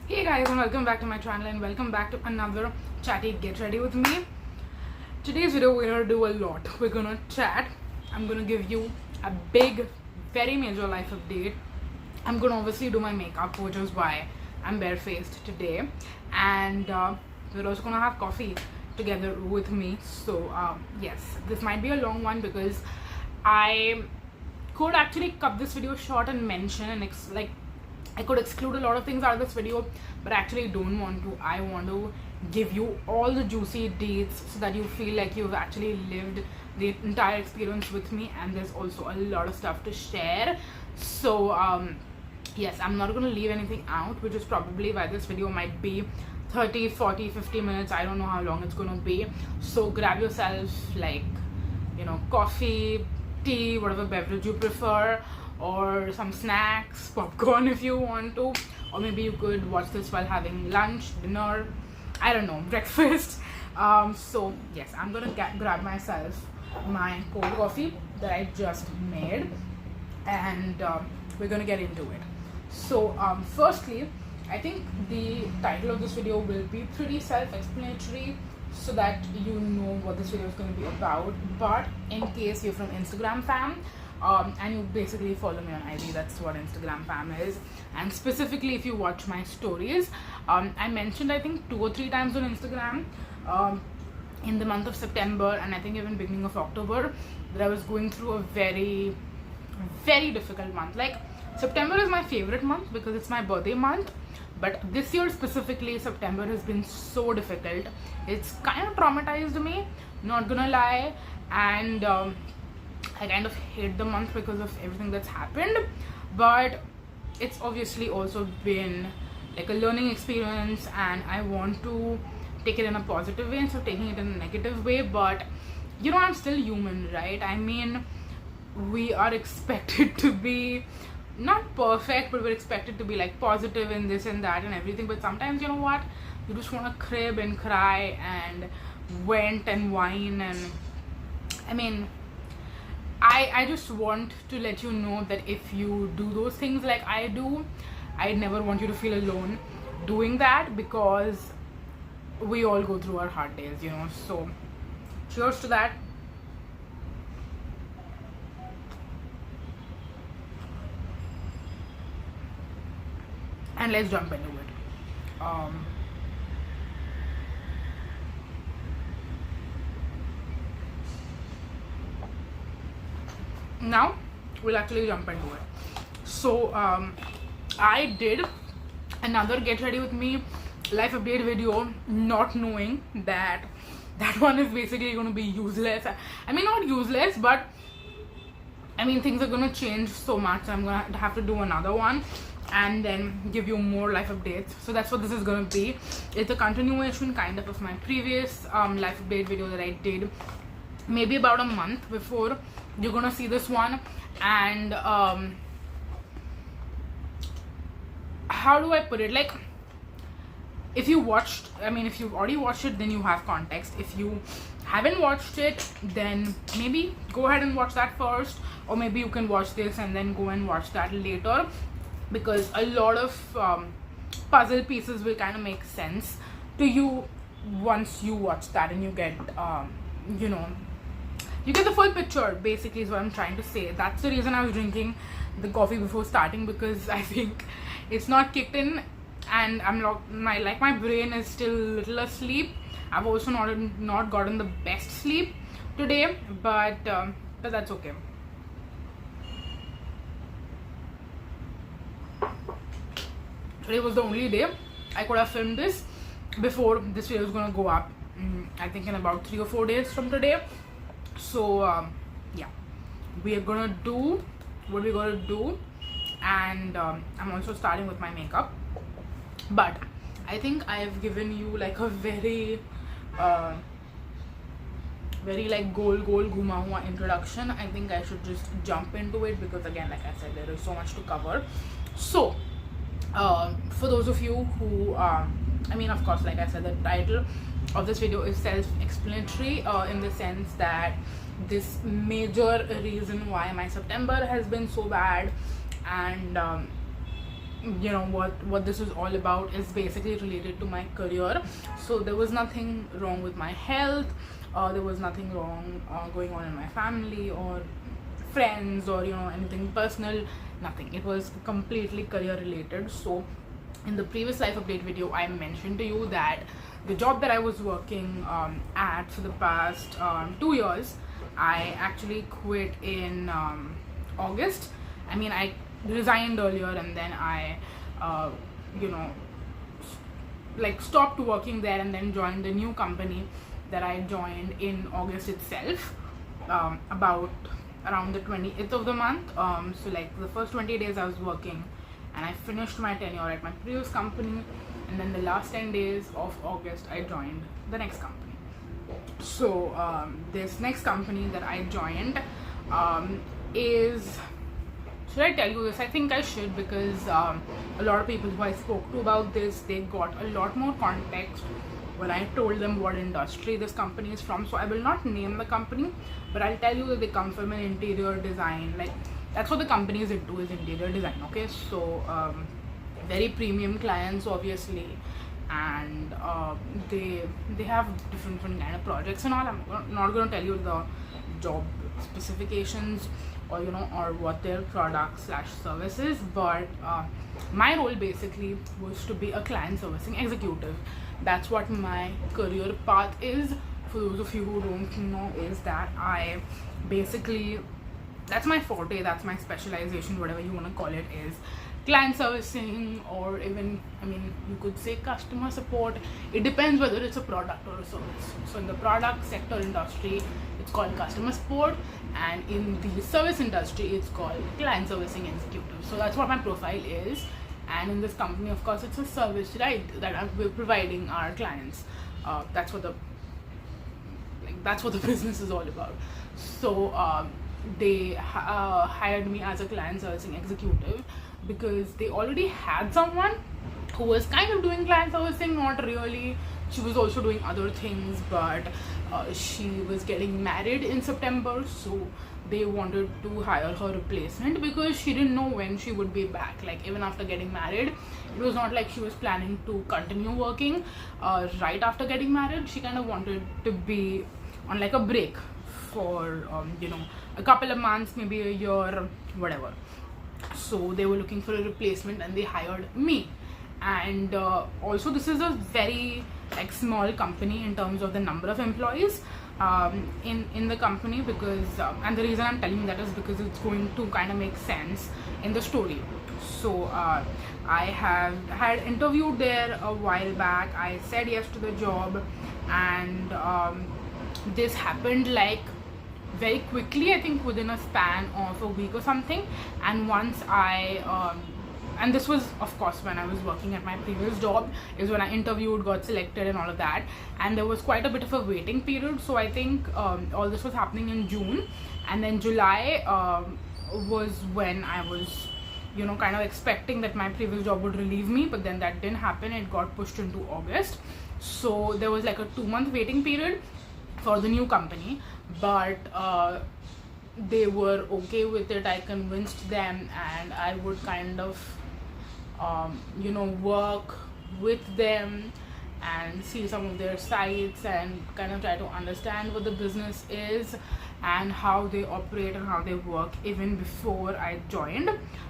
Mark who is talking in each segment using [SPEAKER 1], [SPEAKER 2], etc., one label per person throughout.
[SPEAKER 1] Hey guys, and welcome back to my channel and welcome back to another Chatty Get Ready with me. Today's video we're gonna do a lot. We're gonna chat. I'm gonna give you a big, very major life update. I'm gonna obviously do my makeup, which is why I'm barefaced today, and we're also gonna have coffee together with me. So yes, this might be a long one because I could actually cut this video short and mention and I could exclude a lot of things out of this video, but I actually don't want to. I want to give you all the juicy deets so that you feel like you've actually lived the entire experience with me, and there's also a lot of stuff to share. So yes, I'm not going to leave anything out, which is probably why this video might be 30, 40, 50 minutes. I don't know how long it's going to be. So grab yourself coffee, tea, whatever beverage you prefer, or some snacks, popcorn if you want to, or maybe you could watch this while having lunch, dinner, I don't know, breakfast. So yes, I'm gonna grab myself my cold coffee that I just made, and we're gonna get into it. So firstly, I think the title of this video will be pretty self-explanatory, so that you know what this video is going to be about. But in case you're from Instagram fam, and you basically follow me on IG, that's what Instagram fam is, and specifically if you watch my stories, I mentioned I think 2 or 3 times on Instagram in the month of September, and I think even beginning of October, that I was going through a very, very difficult month. Like, September is my favorite month because it's my birthday month, but this year specifically, September has been so difficult. It's kind of traumatized me, not gonna lie, and I kind of hate the month because of everything that's happened. But it's obviously also been like a learning experience, and I want to take it in a positive way instead of taking it in a negative way. But I'm still human, right? I mean, we are expected to be not perfect, but we're expected to be like positive in this and that and everything. But sometimes, you know what, you just want to crib and cry and vent and whine. And I mean, I just want to let you know that if you do those things like I do, I never want you to feel alone doing that, because we all go through our hard days, so cheers to that. And let's jump into it. Now we'll actually jump into it. So I did another get ready with me life update video, not knowing that one is basically going to be useless. I mean, not useless, but I mean, things are going to change so much, so I'm going to have to do another one and then give you more life updates. So that's what this is going to be. It's a continuation kind of my previous life update video that I did maybe about a month before. You're gonna see this one, and how do I put it, like, if you've already watched it, then you have context. If you haven't watched it, then maybe go ahead and watch that first, or maybe you can watch this and then go and watch that later, because a lot of puzzle pieces will kind of make sense to you once you watch that, and you get you get the full picture, basically, is what I'm trying to say. That's the reason I was drinking the coffee before starting, because I think it's not kicked in, and my brain is still a little asleep. I've also not gotten the best sleep today, but that's okay. Today was the only day I could have filmed this before this video is gonna go up. I think in about 3 or 4 days from today. So yeah, we are gonna do what we're gonna do, and I'm also starting with my makeup. But I think I have given you like a very like goal ghuma hua introduction. I think I should just jump into it, because again, like I said, there is so much to cover. So for those of you who I mean, of course, like I said, the title of this video is self-explanatory, in the sense that this major reason why my September has been so bad, and you know what this is all about is basically related to my career. So there was nothing wrong with my health, there was nothing wrong going on in my family or friends or anything personal, nothing. It was completely career related. So in the previous life update video, I mentioned to you that the job that I was working at for the past 2 years, I actually quit in August. I mean, I resigned earlier, and then I like stopped working there and then joined a new company that I joined in August itself, about around the 28th of the month. So like the first 20 days I was working, and I finished my tenure at my previous company, and then the last 10 days of August I joined the next company. So this next company that I joined is, should I tell you this? I think I should, because a lot of people who I spoke to about this, they got a lot more context when I told them what industry this company is from. So I will not name the company, but I'll tell you that they come from an interior design, like that's what the company is into, is interior design. Okay, so very premium clients obviously, and they have different kind of projects and all. I'm not going to tell you the job specifications or or what their product / service is, but my role basically was to be a client servicing executive. That's what my career path is. For those of you who don't know, is that I basically, that's my forte, that's my specialization, whatever you want to call it, is client servicing, or even, I mean, you could say customer support. It depends whether it's a product or a service. So in the product sector industry, it's called customer support, and in the service industry, it's called client servicing executive. So that's what my profile is. And in this company, of course, it's a service, right, that we're providing our clients. That's what the business is all about. So they hired me as a client servicing executive because they already had someone who was kind of doing client servicing, not really. She was also doing other things, but she was getting married in September, so they wanted to hire her replacement because she didn't know when she would be back. Like, even after getting married, it was not like she was planning to continue working right after getting married. She kind of wanted to be on like a break for a couple of months, maybe a year, whatever. So they were looking for a replacement, and they hired me. And also, this is a very like small company in terms of the number of employees in the company, because and the reason I'm telling you that is because it's going to kind of make sense in the story. So I had interviewed there a while back. I said yes to the job, and this happened like very quickly, I think within a span of a week or something. And once and this was, of course, when I was working at my previous job, is when I interviewed, got selected and all of that, and there was quite a bit of a waiting period. So I think all this was happening in June, and then July was when I was kind of expecting that my previous job would relieve me, but then that didn't happen. It got pushed into August. So there was like a 2-month waiting period for the new company, but they were okay with it. I convinced them, and I would kind of work with them and see some of their sites and kind of try to understand what the business is and how they operate and how they work, even before I joined.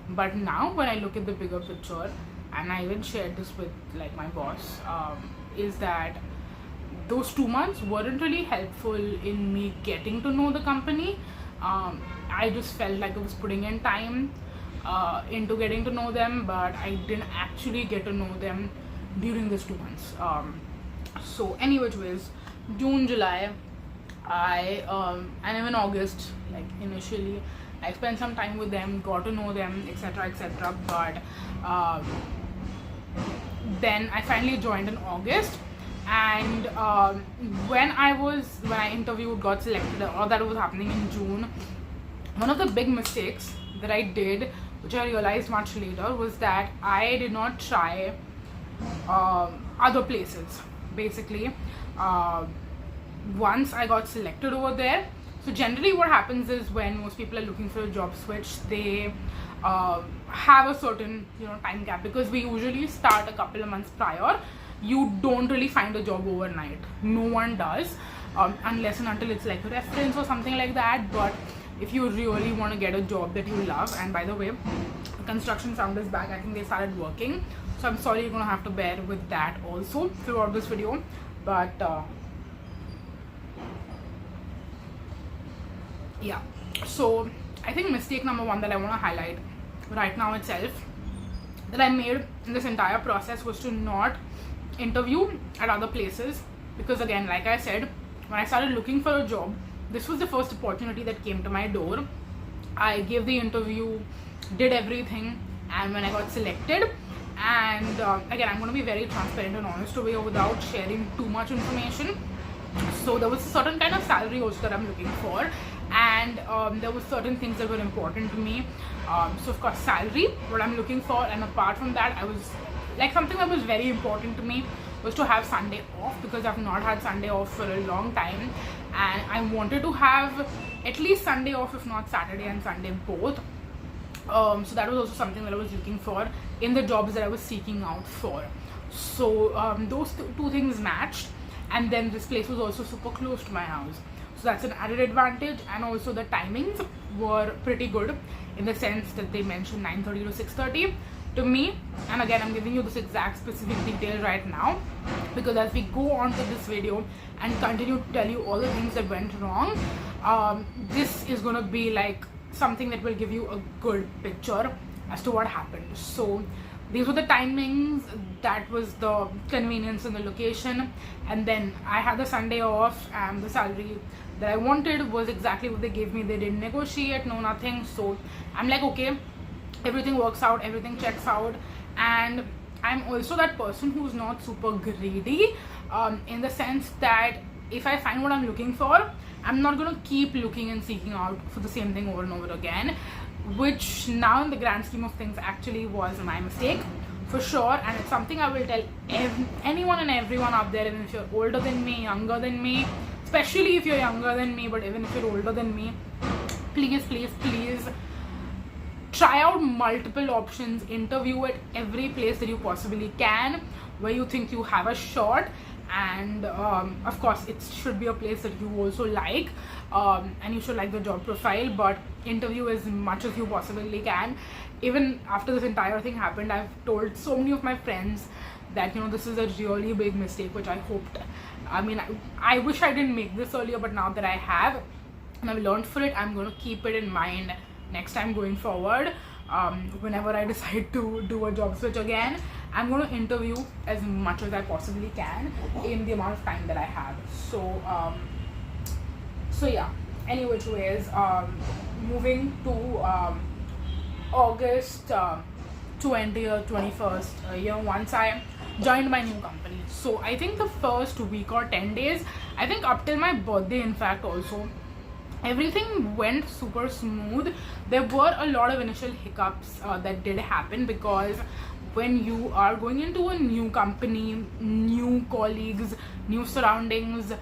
[SPEAKER 1] But now when I look at the bigger picture, and I even shared this with like my boss, is that those 2 months weren't really helpful in me getting to know the company. I just felt like I was putting in time into getting to know them, but I didn't actually get to know them during these 2 months. So anyways, June, July, and even August, like initially I spent some time with them, got to know them, etc. But then I finally joined in August. And when I interviewed, got selected, all that was happening in June. One of the big mistakes that I did, which I realized much later, was that I did not try other places. Basically, once I got selected over there, so generally what happens is when most people are looking for a job switch, they have a certain time gap, because we usually start a couple of months prior. You don't really find a job overnight. No one does, unless and until it's like a reference or something like that. But if you really want to get a job that you love, and by the way, construction sound is back. I think they started working, so I'm sorry you're gonna have to bear with that also throughout this video. But yeah, so I think mistake number one that I want to highlight right now itself that I made in this entire process was to not interview at other places. Because again, like I said, when I started looking for a job, this was the first opportunity that came to my door. I gave the interview, did everything, and when I got selected, and again, I'm going to be very transparent and honest over here without sharing too much information. So there was a certain kind of salary also that I'm looking for, and there were certain things that were important to me. So of course, salary, what I'm looking for, and apart from that, I was like, something that was very important to me was to have Sunday off, because I've not had Sunday off for a long time, and I wanted to have at least Sunday off, if not Saturday and Sunday both. So that was also something that I was looking for in the jobs that I was seeking out for. So those two things matched, and then this place was also super close to my house, so that's an added advantage. And also the timings were pretty good, in the sense that they mentioned 9:30 to 6:30 to me. And again, I'm giving you this exact specific detail right now, because as we go on to this video and continue to tell you all the things that went wrong, this is going to be like something that will give you a good picture as to what happened. So these were the timings, that was the convenience and the location, and then I had the Sunday off, and the salary that I wanted was exactly what they gave me. They didn't negotiate, no nothing. So I'm like, okay, everything works out, everything checks out. And I'm also that person who's not super greedy, in the sense that if I find what I'm looking for, I'm not going to keep looking and seeking out for the same thing over and over again, which now in the grand scheme of things actually was my mistake for sure. And it's something I will tell anyone and everyone out there, even if you're older than me, younger than me, especially if you're younger than me, but even if you're older than me, please try out multiple options, interview at every place that you possibly can where you think you have a shot. And of course, it should be a place that you also like, and you should like the job profile, but interview as much as you possibly can. Even after this entire thing happened, I've told so many of my friends that this is a really big mistake, which I wish I didn't make this earlier, but now that I have and I've learned for it, I'm going to keep it in mind next time going forward. Whenever I decide to do a job switch again, I'm going to interview as much as I possibly can in the amount of time that I have. So yeah, any which ways, moving to August 20th, 21st, once I joined my new company. So I think the first week or 10 days, I think up till my birthday, in fact, also, everything went super smooth. There were a lot of initial hiccups that did happen, because when you are going into a new company, new colleagues, new surroundings,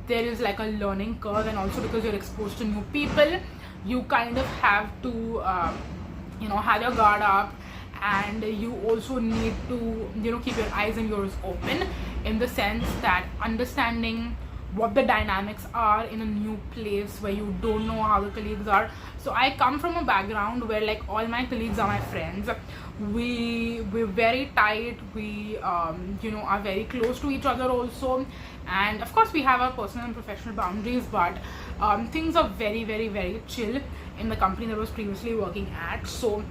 [SPEAKER 1] there is like a learning curve, and also because you're exposed to new people, you kind of have to have your guard up, and you also need to keep your eyes and ears open, in the sense that understanding what the dynamics are in a new place where you don't know how the colleagues are. So I come from a background where like all my colleagues are my friends. We're very tight, we are very close to each other also, and of course we have our personal and professional boundaries, but things are very, very, very chill in the company that I was previously working at. So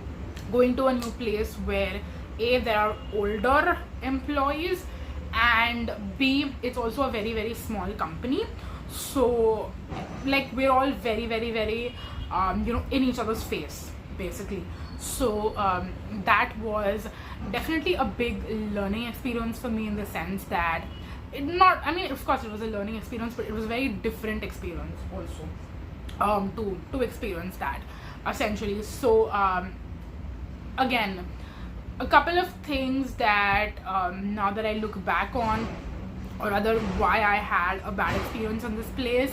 [SPEAKER 1] going to a new place where A, there are older employees, and B, it's also a very, very small company, so like we're all very, very, very in each other's face basically. So that was definitely a big learning experience for me, in the sense that of course it was a learning experience, but it was a very different experience also to experience that essentially. So again, a couple of things that now that I look back on, or rather why I had a bad experience in this place,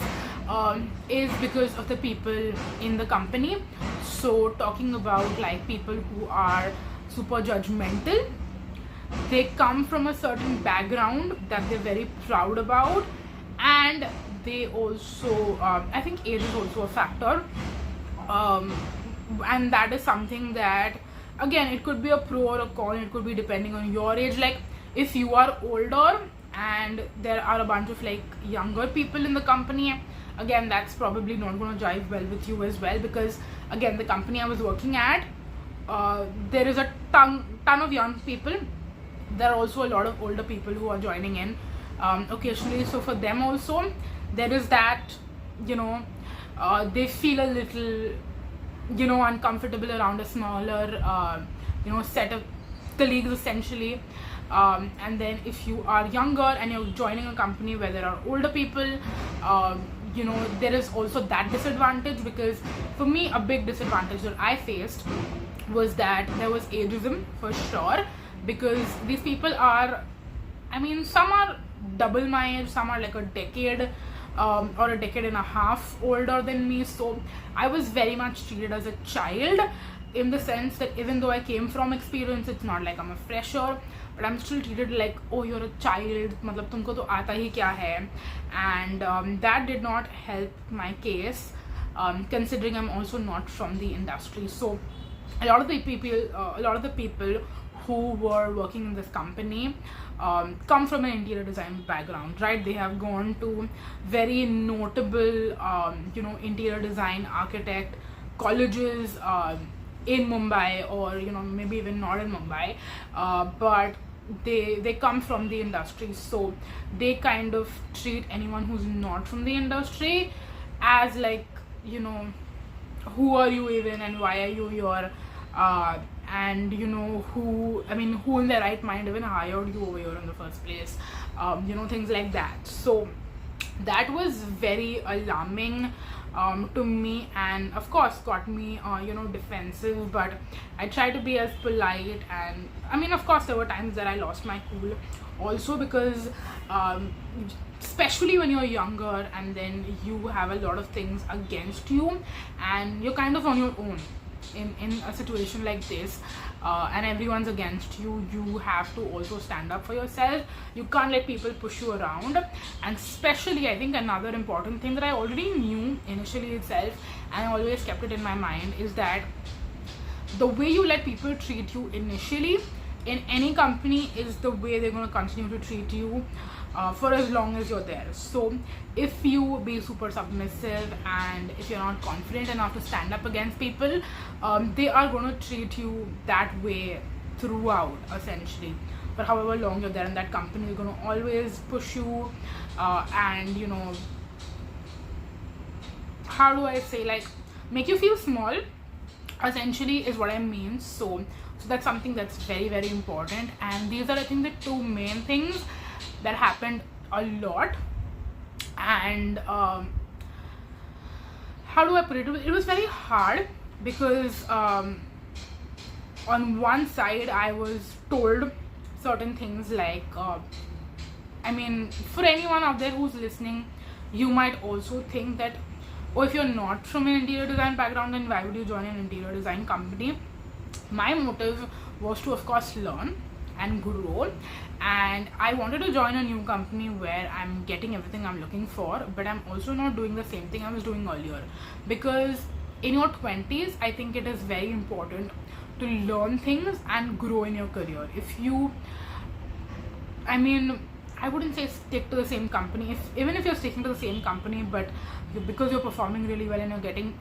[SPEAKER 1] is because of the people in the company. So talking about like people who are super judgmental, they come from a certain background that they're very proud about, and they also I think age is also a factor, and that is something that, again, it could be a pro or a con. It could be depending on your age. Like if you are older and there are a bunch of like younger people in the company, again, that's probably not going to jive well with you as well, because again, the company I was working at, there is a ton of young people. There are also a lot of older people who are joining in occasionally. So for them also, there is that, they feel a little, uncomfortable around a smaller, set of colleagues essentially. And then if you are younger and you're joining a company where there are older people, there is also that disadvantage, because for me, a big disadvantage that I faced was that there was ageism for sure, because these people are, some are double my age, some are like a decade or a decade and a half older than me. So I was very much treated as a child, in the sense that even though I came from experience, it's not like I'm a fresher, but I'm still treated like, oh, you're a child, matlab tumko to aata hi kya hai. And that did not help my case, considering I'm also not from the industry. So a lot of the people who were working in this company come from an interior design background, right? They have gone to very notable, interior design architect colleges in Mumbai, or maybe even not in Mumbai, but they come from the industry. So they kind of treat anyone who's not from the industry as like, who are you even, and why are you here, and who in their right mind even hired you over here in the first place, things like that. So that was very alarming to me, and of course got me defensive. But I tried to be as polite, and of course there were times that I lost my cool also, because especially when you're younger and then you have a lot of things against you and you're kind of on your own in a situation like this, and everyone's against you, you have to also stand up for yourself. You can't let people push you around. And especially, I think another important thing that I already knew initially itself, and I always kept it in my mind, is that the way you let people treat you initially in any company is the way they're going to continue to treat you for as long as you're there. So if you be super submissive and if you're not confident enough to stand up against people, they are going to treat you that way throughout, essentially. For however long you're there in that company, they're going to always push you, and how do I say, like, make you feel small, essentially, is what I mean. So that's something that's very, very important. And these are, I think, the two main things that happened a lot. And how do I put it? It was very hard, because on one side I was told certain things like, for anyone out there who's listening, you might also think that, oh, if you're not from an interior design background, then why would you join an interior design company? My motive was to, of course, learn and grow, and I wanted to join a new company where I'm getting everything I'm looking for, but I'm also not doing the same thing I was doing earlier. Because in your 20s, I think it is very important to learn things and grow in your career. If you, I wouldn't say stick to the same company, even if you're sticking to the same company, but because you're performing really well and you're getting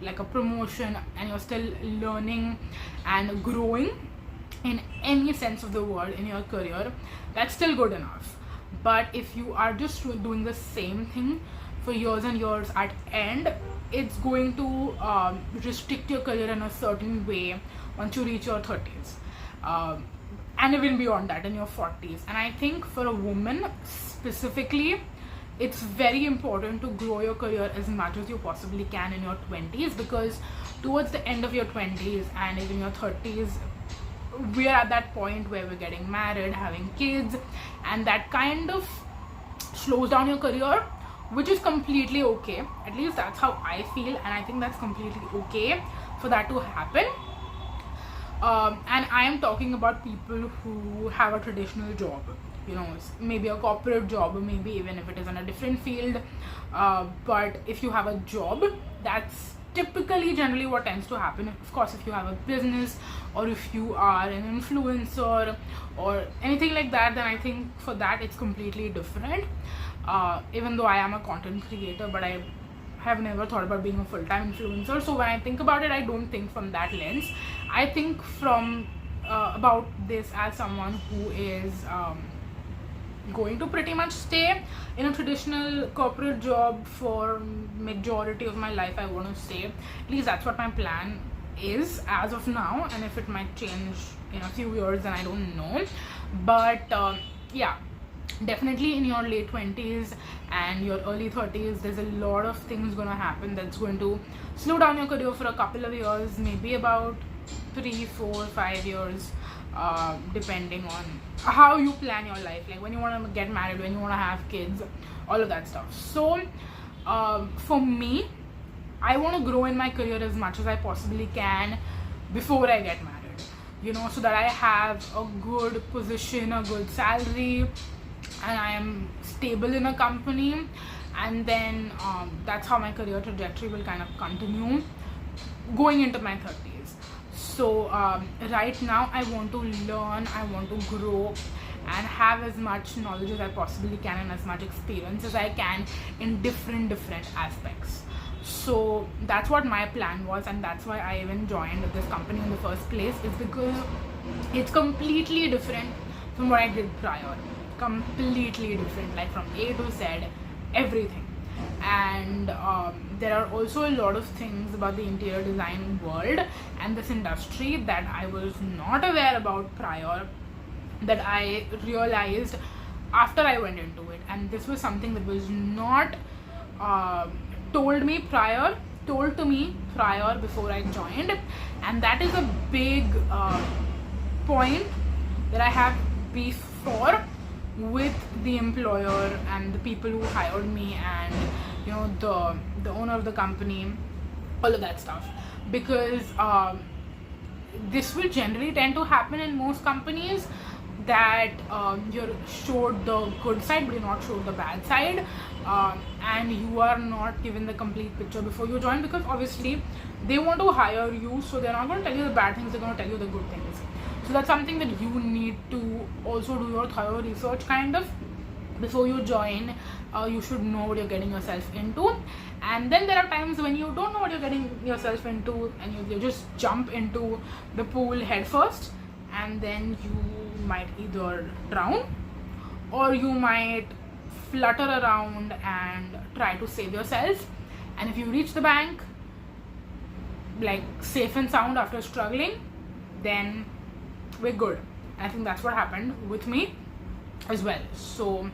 [SPEAKER 1] like a promotion and you're still learning and growing in any sense of the word in your career, that's still good enough. But if you are just doing the same thing for years and years, at end it's going to restrict your career in a certain way once you reach your 30s, and even beyond that in your 40s. And I think for a woman specifically, it's very important to grow your career as much as you possibly can in your 20s, because towards the end of your 20s and even your 30s, we are at that point where we're getting married, having kids, and that kind of slows down your career, which is completely okay. At least that's how I feel, and I think that's completely okay for that to happen. And I am talking about people who have a traditional job, maybe a corporate job, or maybe even if it is in a different field. But if you have a job, that's typically generally what tends to happen. Of course, if you have a business, or if you are an influencer or anything like that, then I think for that it's completely different. Even though I am a content creator, but I have never thought about being a full-time influencer, so when I think about it, I don't think from that lens. I think from about this as someone who is going to pretty much stay in a traditional corporate job for majority of my life. I want to say, at least that's what my plan is as of now, and if it might change in a few years, then I don't know. But yeah, definitely in your late 20s and your early 30s, there's a lot of things gonna happen that's going to slow down your career for a couple of years, maybe about 3, 4, 5 years, depending on how you plan your life, like when you want to get married, when you want to have kids, all of that stuff. So for me, I want to grow in my career as much as I possibly can before I get married, so that I have a good position, a good salary, and I am stable in a company. And then that's how my career trajectory will kind of continue going into my 30s. So right now I want to learn, I want to grow and have as much knowledge as I possibly can and as much experience as I can in different aspects. So that's what my plan was, and that's why I even joined this company in the first place, is because it's completely different from what I did prior. Completely different, like from A to Z, everything. And there are also a lot of things about the interior design world and this industry that I was not aware about prior, that I realized after I went into it. And this was something that was not told to me prior before I joined, and that is a big point that I have beef for with the employer and the people who hired me, and the owner of the company, all of that stuff, because this will generally tend to happen in most companies, that you're showed the good side but you're not showed the bad side, and you are not given the complete picture before you join, because obviously they want to hire you, so they're not going to tell you the bad things, they're going to tell you the good things. So that's something that you need to also do your thorough research kind of before you join. You should know what you're getting yourself into. And then there are times when you don't know what you're getting yourself into, and you just jump into the pool head first, and then you might either drown or you might flutter around and try to save yourself. And if you reach the bank like safe and sound after struggling, then we're good. And I think that's what happened with me as well. So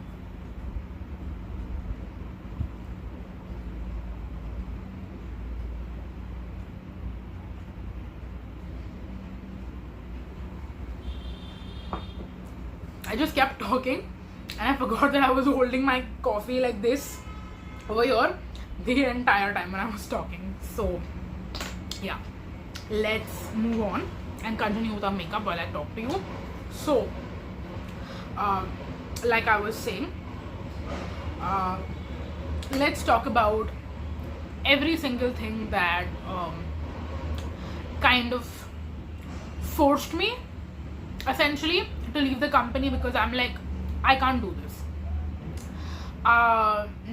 [SPEAKER 1] I just kept talking and I forgot that I was holding my coffee like this over here the entire time when I was talking. So yeah, let's move on and continue with our makeup while I talk to you. So like I was saying, let's talk about every single thing that kind of forced me essentially to leave the company, because I'm like, I can't do this.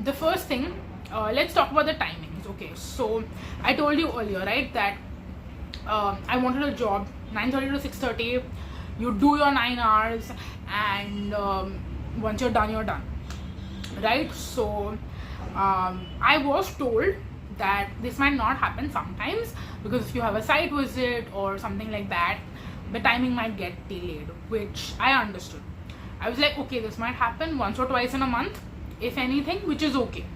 [SPEAKER 1] The first thing, let's talk about the timings. Okay, so I told you earlier, right, that I wanted a job 9:30 to 6:30. You do your 9 hours, and once you're done, right? So I was told that this might not happen sometimes, because if you have a site visit or something like that, the timing might get delayed, which I understood. I was like, okay, this might happen once or twice in a month, if anything, which is okay.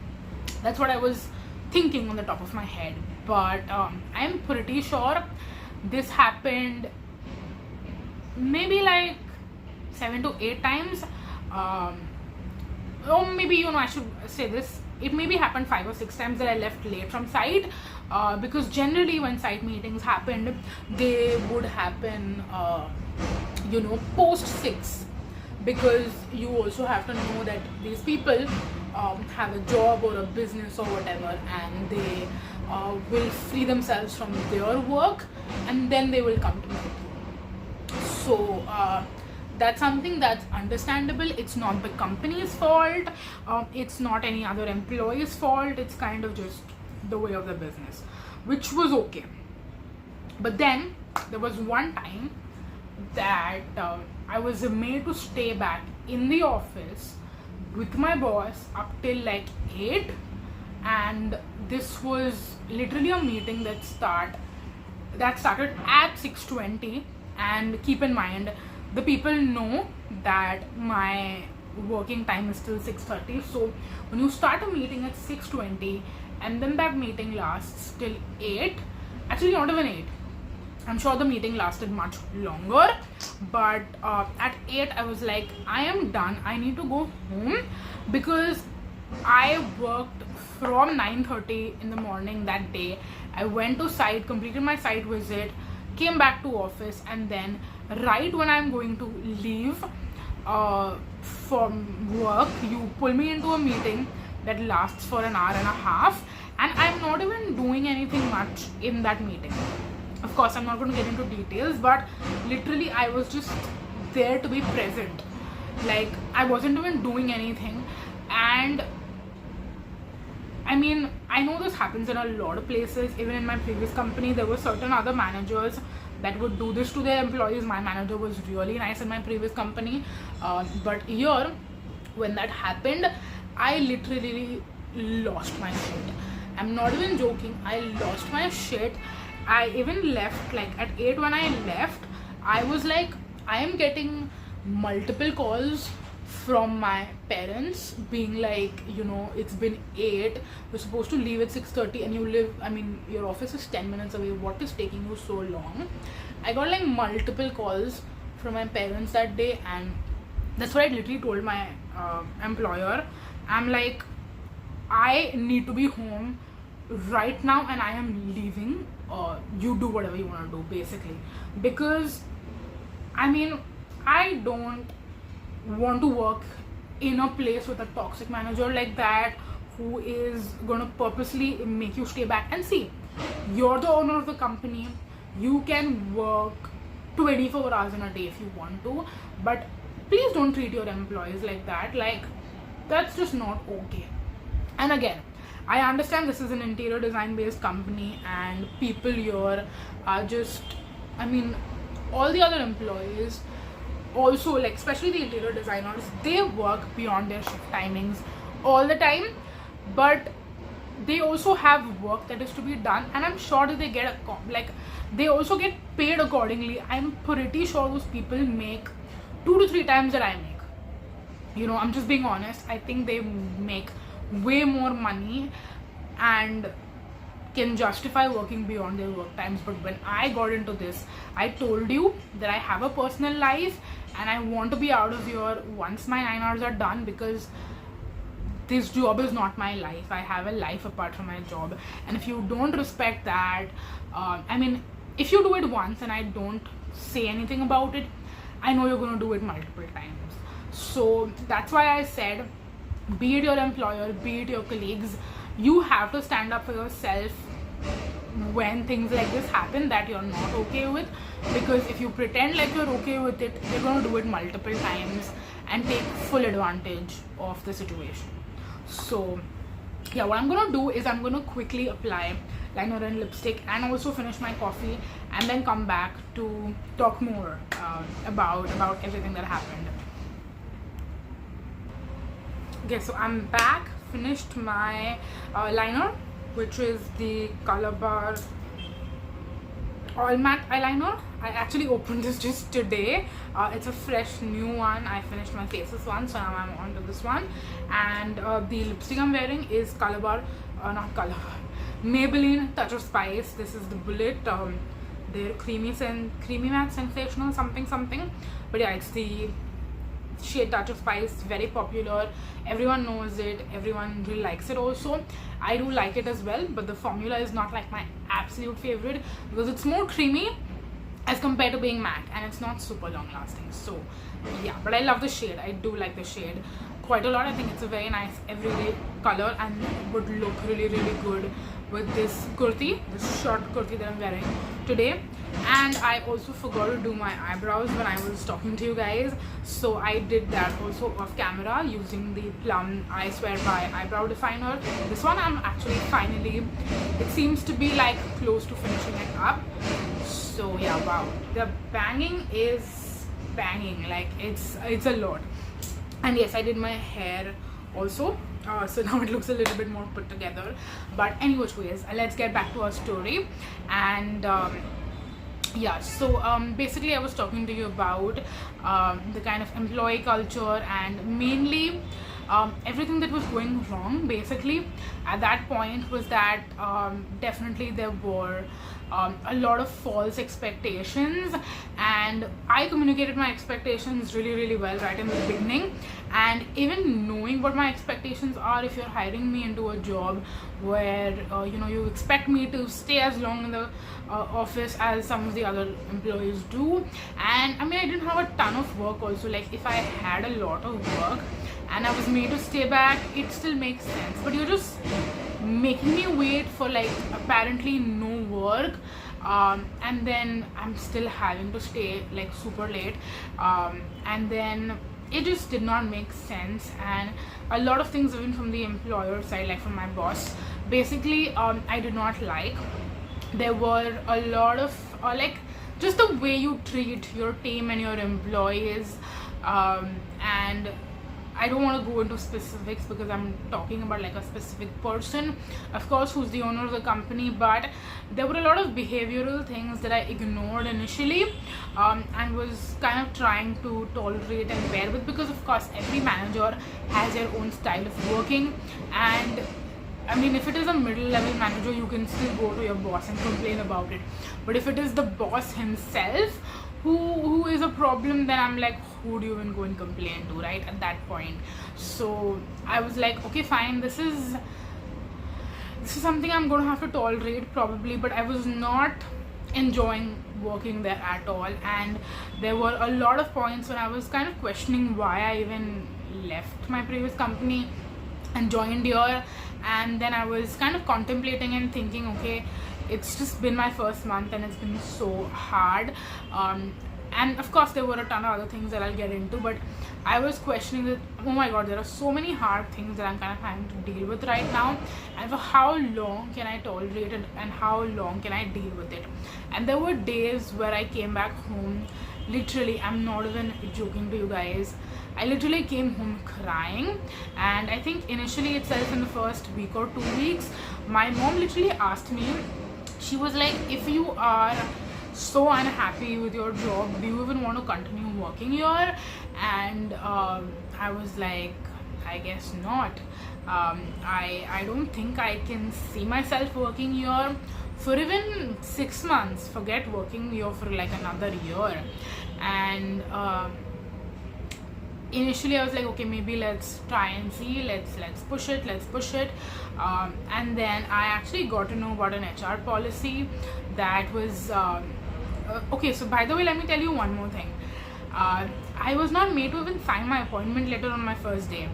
[SPEAKER 1] That's what I was thinking on the top of my head. But I'm pretty sure this happened maybe like 7 to 8 times. Or maybe, I should say this, it maybe happened 5 or 6 times that I left late from site, because generally when site meetings happened, they would happen post 6, because you also have to know that these people have a job or a business or whatever, and they will free themselves from their work and then they will come to me. So that's something that's understandable. It's not the company's fault, it's not any other employee's fault, it's kind of just the way of the business, which was okay. But then there was one time that I was made to stay back in the office with my boss up till like 8, and this was literally a meeting that started at 6:20. And keep in mind, the people know that my working time is till 6:30. So when you start a meeting at 6:20 and then that meeting lasts till 8, actually not even 8, I'm sure the meeting lasted much longer, but at 8 I was like, I am done, I need to go home, because I worked from 9:30 in the morning that day. I went to site, completed my site visit, came back to office, and then right when I'm going to leave from work, you pull me into a meeting that lasts for an hour and a half, and I'm not even doing anything much in that meeting. Of course, I'm not going to get into details, but literally I was just there to be present. Like, I wasn't even doing anything. And I mean, I know this happens in a lot of places. Even in my previous company, there were certain other managers that would do this to their employees. My manager was really nice in my previous company, but here, when that happened, I literally lost my shit. I'm not even joking, I lost my shit. I even left, like at 8 when I left, I was like, I am getting multiple calls from my parents being like, it's been 8, you're supposed to leave at 6:30 and you live, your office is 10 minutes away, what is taking you so long? I got like multiple calls from my parents that day, and that's what I literally told my employer. I'm like, I need to be home right now and I am leaving, you do whatever you want to do, basically, because I don't want to work in a place with a toxic manager like that, who is going to purposely make you stay back. And see, you're the owner of the company, you can work 24 hours in a day if you want to, but please don't treat your employees like that. Like, that's just not okay. And again, I understand this is an interior design based company and people here are just, all the other employees also, like especially the interior designers, they work beyond their shift timings all the time, but they also have work that is to be done, and I'm sure that they get they also get paid accordingly. I'm pretty sure those people make 2 to 3 times that I make. I'm just being honest. I think they make way more money and can justify working beyond their work times. But when I got into this, I told you that I have a personal life and I want to be out of here once my 9 hours are done, because this job is not my life. I have a life apart from my job, and if you don't respect that, if you do it once and I don't say anything about it, I know you're going to do it multiple times. So that's why I said, be it your employer, be it your colleagues, you have to stand up for yourself when things like this happen that you're not okay with, because if you pretend like you're okay with it, you're going to do it multiple times and take full advantage of the situation. So yeah, what I'm going to do is I'm going to quickly apply liner and lipstick and also finish my coffee, and then come back to talk more about everything that happened. Okay, so I'm back, finished my liner, which is the Color Bar All Matte eyeliner. I actually opened this just today. It's a fresh new one. I finished my faces one, so now I'm on to this one. And the lipstick I'm wearing is Maybelline Touch of Spice. This is the Bullet. They're creamy matte sensational something. But yeah, it's the shade Touch of Spice, very popular, everyone knows it, everyone really likes it also. I do like it as well, but the formula is not like my absolute favorite because it's more creamy as compared to being matte, and it's not super long lasting. So yeah, but I love the shade. I do like the shade quite a lot. I think it's a very nice everyday color and would look really good with this kurti, this short kurti that I'm wearing today. And I also forgot to do my eyebrows when I was talking to you guys, so I did that also off camera using the Plum I Swear By eyebrow definer. This one I'm actually finally, it seems to be like close to finishing it up. So yeah, wow, the banging is banging, like it's a lot. And yes, I did my hair also, so now it looks a little bit more put together. But anyways, let's get back to our story. And yeah, so basically I was talking to you about the kind of employee culture and mainly everything that was going wrong basically at that point was that definitely there were a lot of false expectations, and I communicated my expectations really well right in the beginning. And even knowing what my expectations are, if you're hiring me into a job where you expect me to stay as long in the office as some of the other employees do, and I mean I didn't have a ton of work also. Like if I had a lot of work and I was made to stay back, it still makes sense, but you're just making me wait for like apparently no work, and then I'm still having to stay like super late, and then it just did not make sense. And a lot of things even from the employer side, like from my boss, basically I did not like. There were a lot of like just the way you treat your team and your employees, and I don't want to go into specifics because I'm talking about like a specific person, of course, who's the owner of the company. But there were a lot of behavioral things that I ignored initially, and was kind of trying to tolerate and bear with, because of course every manager has their own style of working. And I mean, if it is a middle-level manager, you can still go to your boss and complain about it. But if it is the boss himself who is a problem, then I'm like, who do you even go and complain to, right, at that point? So I was like, okay, fine, this is something I'm going to have to tolerate probably. But I was not enjoying working there at all, and there were a lot of points when I was kind of questioning why I even left my previous company and joined here. And then I was kind of contemplating and thinking, okay, it's just been my first month and it's been so hard, and of course there were a ton of other things that I'll get into, but I was questioning that, oh my god, there are so many hard things that I'm kind of having to deal with right now, and for how long can I tolerate it and how long can I deal with it? And there were days where I came back home, literally, I'm not even joking to you guys, I literally came home crying. And I think initially itself, in the first week or 2 weeks, my mom literally asked me, she was like, if you are so unhappy with your job, do you even want to continue working here? And I was like, I guess not. I don't think I can see myself working here for even 6 months, forget working here for like another year. And initially I was like, okay, maybe let's try and see, let's push it. And then I actually got to know about an HR policy that was okay. So by the way, let me tell you one more thing. I was not made to even sign my appointment letter on my first day,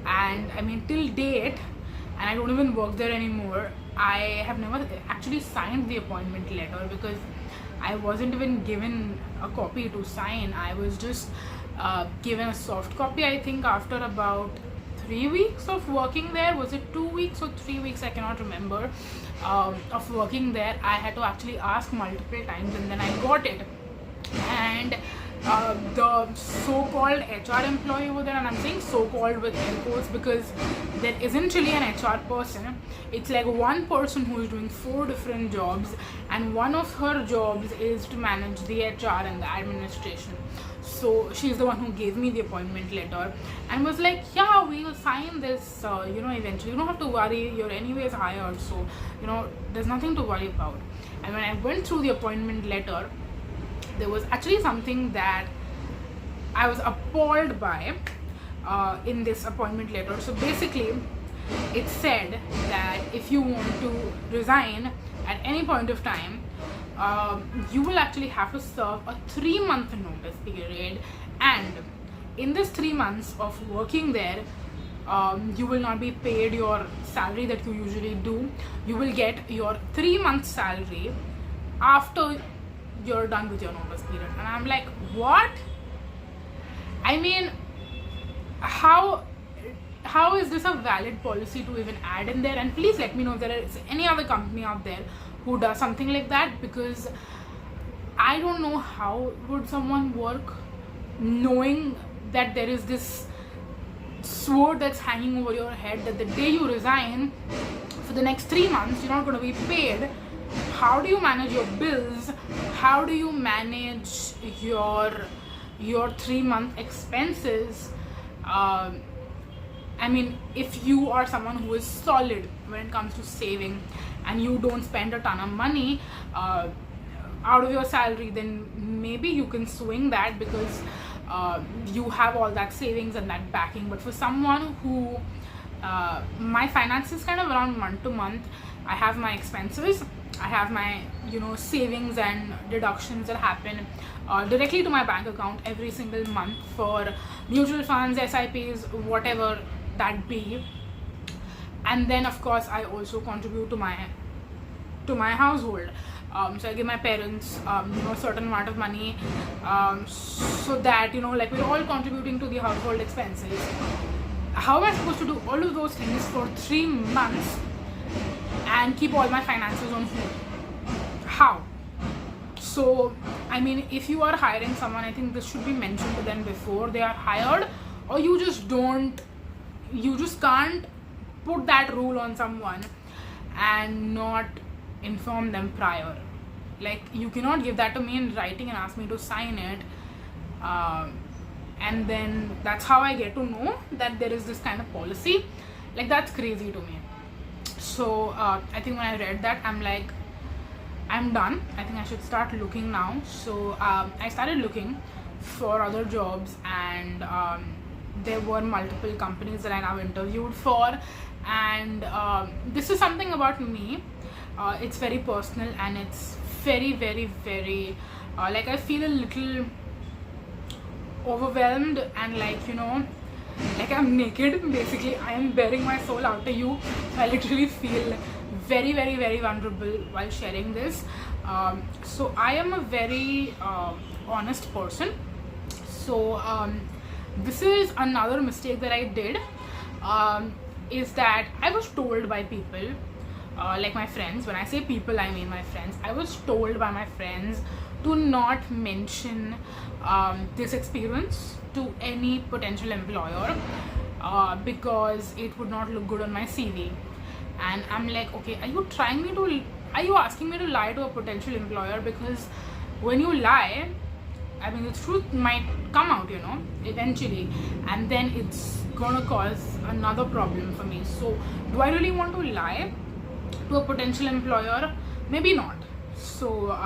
[SPEAKER 1] and I mean till date, and I don't even work there anymore, I have never actually signed the appointment letter because I wasn't even given a copy to sign. I was just given a soft copy, I think, after about 3 weeks of working there. Was it 2 weeks or 3 weeks? I cannot remember. Of working there, I had to actually ask multiple times, and then I got it. And the so-called HR employee over there, and I'm saying so-called with air quotes because there isn't really an HR person. It's like one person who is doing 4 different jobs, and one of her jobs is to manage the HR and the administration. So she's the one who gave me the appointment letter and was like, yeah, we'll sign this eventually, you don't have to worry, you're anyways hired, so there's nothing to worry about. And when I went through the appointment letter, there was actually something that I was appalled by in this appointment letter. So basically, it said that if you want to resign at any point of time, you will actually have to serve a 3-month notice period, and in this 3 months of working there, you will not be paid your salary that you usually do. You will get your 3-month salary after you're done with your notice period. And I'm like, what? I mean, how is this a valid policy to even add in there? And please let me know if there is any other company out there who does something like that, because I don't know how would someone work knowing that there is this sword that's hanging over your head that the day you resign, for the next 3 months you're not going to be paid. How do you manage your bills? How do you manage your 3-month expenses? I mean, if you are someone who is solid when it comes to saving and you don't spend a ton of money out of your salary, then maybe you can swing that because you have all that savings and that backing. But for someone who my finances kind of around month to month, I have my expenses, I have my savings and deductions that happen directly to my bank account every single month for mutual funds, SIPs, whatever that be. And then of course I also contribute to my household. So I give my parents a certain amount of money, so that like we're all contributing to the household expenses. How am I supposed to do all of those things for 3 months and keep all my finances on hold? How? So I mean, if you are hiring someone, I think this should be mentioned to them before they are hired, or you just can't put that rule on someone and not inform them prior. Like, you cannot give that to me in writing and ask me to sign it, and then that's how I get to know that there is this kind of policy. Like, that's crazy to me. So I think when I read that, I'm like, I'm done. I think I should start looking now. So I started looking for other jobs, and there were multiple companies that I now interviewed for. And this is something about me. It's very personal, and it's very, very, very like, I feel a little overwhelmed, and like I'm naked. Basically, I am bearing my soul out to you. I literally feel very, very, very vulnerable while sharing this. So I am a very honest person. So this is another mistake that I did, is that I was told by people, like my friends. When I say people, I mean my friends. I was told by my friends to not mention this experience to any potential employer, because it would not look good on my CV. And I'm like, okay, are you asking me to lie to a potential employer? Because when you lie, I mean, the truth might come out, eventually, and then it's gonna cause another problem for me. So do I really want to lie to a potential employer? Maybe not. So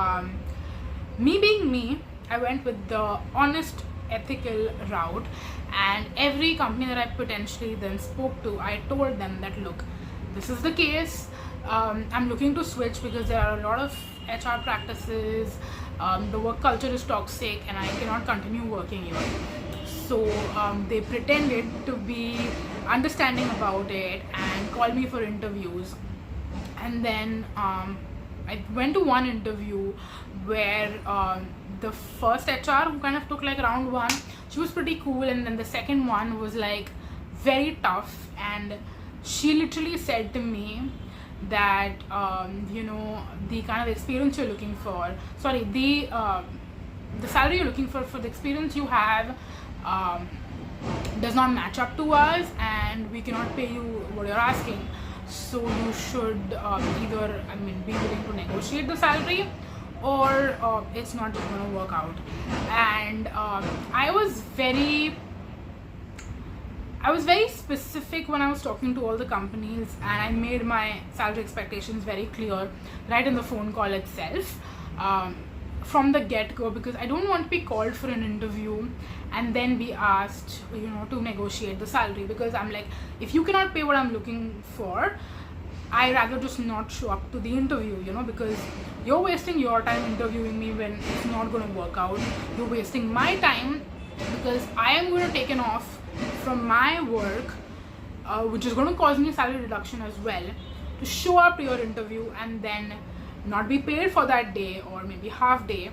[SPEAKER 1] me being me, I went with the honest, ethical route, and every company that I potentially then spoke to, I told them that, look, this is the case. I'm looking to switch because there are a lot of HR practices, the work culture is toxic, and I cannot continue working here. So they pretended to be understanding about it and called me for interviews. And then I went to one interview where the first HR, who kind of took like round 1, she was pretty cool, and then the second one was like very tough, and she literally said to me that the kind of experience you're looking for, the salary you're looking for the experience you have does not match up to us, and we cannot pay you what you're asking. So you should either, be willing to negotiate the salary, or it's not just going to work out. And I was very specific when I was talking to all the companies, and I made my salary expectations very clear right in the phone call itself. from the get-go, because I don't want to be called for an interview and then be asked, to negotiate the salary, because I'm like, if you cannot pay what I'm looking for, I rather just not show up to the interview, because you're wasting your time interviewing me when it's not going to work out. You're wasting my time, because I am going to take an off from my work, which is going to cause me salary reduction as well, to show up to your interview and then not be paid for that day or maybe half day,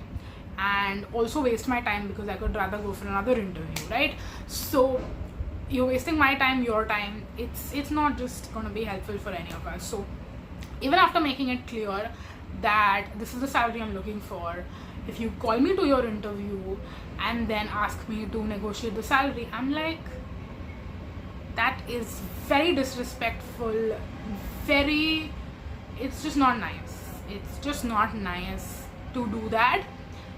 [SPEAKER 1] and also waste my time because I could rather go for another interview, right? So you're wasting my time, your time. It's not just going to be helpful for any of us. So even after making it clear that this is the salary I'm looking for, if you call me to your interview and then ask me to negotiate the salary, I'm like, that is very disrespectful, it's just not nice. It's just not nice to do that.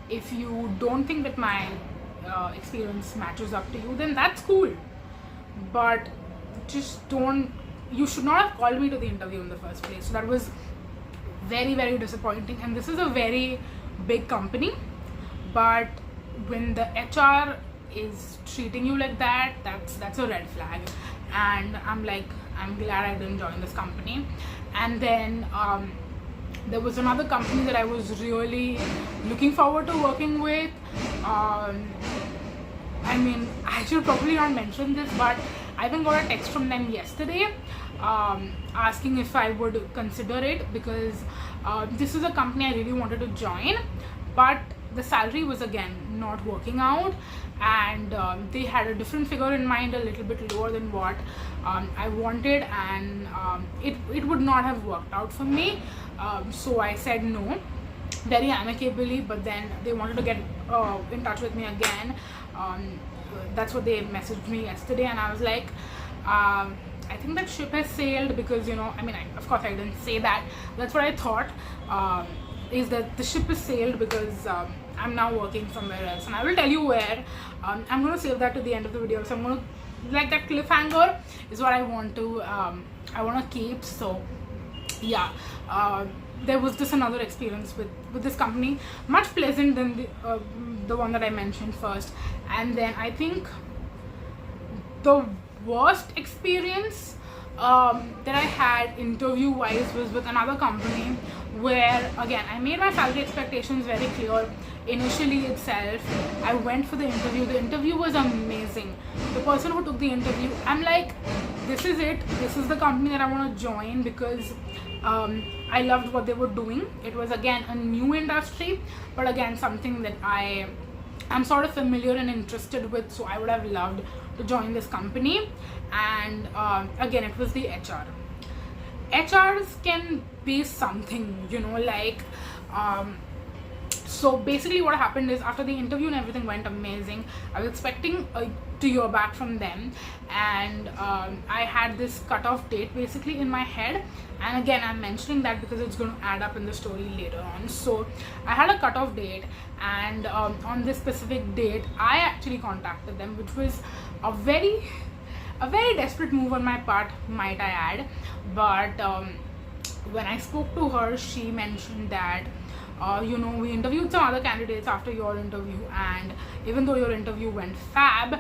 [SPEAKER 1] If you don't think that my experience matches up to you, then that's cool. But you should not have called me to the interview in the first place. So that was very, very disappointing. And this is a very big company, but when the HR is treating you like that, that's a red flag. And I'm like, I'm glad I didn't join this company. And then there was another company that I was really looking forward to working with. I mean, I should probably not mention this, but I even got a text from them yesterday asking if I would consider it, because this is a company I really wanted to join, but the salary was again not working out, and they had a different figure in mind, a little bit lower than what I wanted, and it would not have worked out for me. So I said no very amicably, but then they wanted to get in touch with me again. That's what they messaged me yesterday, and I was like, I think that ship has sailed, because of course I didn't say that. That's what I thought, is that the ship has sailed, because I'm now working somewhere else, and I will tell you where. I'm going to save that to the end of the video. So I'm going to, like, that cliffhanger is what I want to keep. So yeah, there was just another experience with this company, much pleasant than the one that I mentioned first. And then I think the worst experience that I had interview wise was with another company, where again I made my salary expectations very clear initially itself. I went for the interview was amazing. The person who took the interview, I'm like, this is it, this is the company that I want to join, because I loved what they were doing. It was again a new industry, but again something that I'm sort of familiar and interested with, so I would have loved to join this company. And again, it was the HR. HRs can be something, like so basically what happened is, after the interview and everything went amazing, I was expecting to hear back from them, and I had this cutoff date basically in my head. And again, I'm mentioning that because it's going to add up in the story later on. So I had a cutoff date, and on this specific date I actually contacted them, which was a very desperate move on my part, might I add. But when I spoke to her, she mentioned that we interviewed some other candidates after your interview, and even though your interview went fab,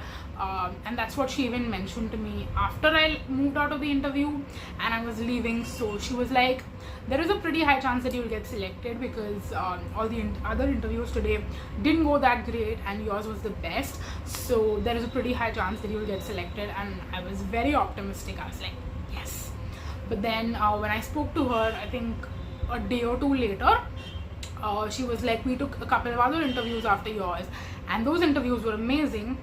[SPEAKER 1] and that's what she even mentioned to me after I moved out of the interview and I was leaving. So she was like, there is a pretty high chance that you'll get selected, because all the other interviews today didn't go that great and yours was the best, so there is a pretty high chance that you'll get selected. And I was very optimistic. I was like, yes. But then when I spoke to her, I think a day or two later, she was like, we took a couple of other interviews after yours, and those interviews were amazing,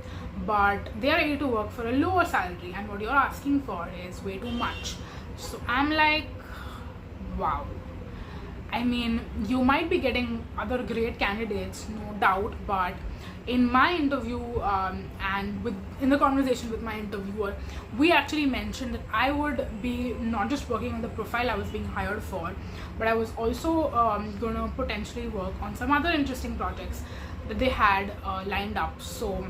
[SPEAKER 1] but they are ready to work for a lower salary, and what you're asking for is way too much. So I'm like, wow. I mean, you might be getting other great candidates, no doubt, but in my interview and in the conversation with my interviewer, we actually mentioned that I would be not just working on the profile I was being hired for, but I was also going to potentially work on some other interesting projects that they had lined up. So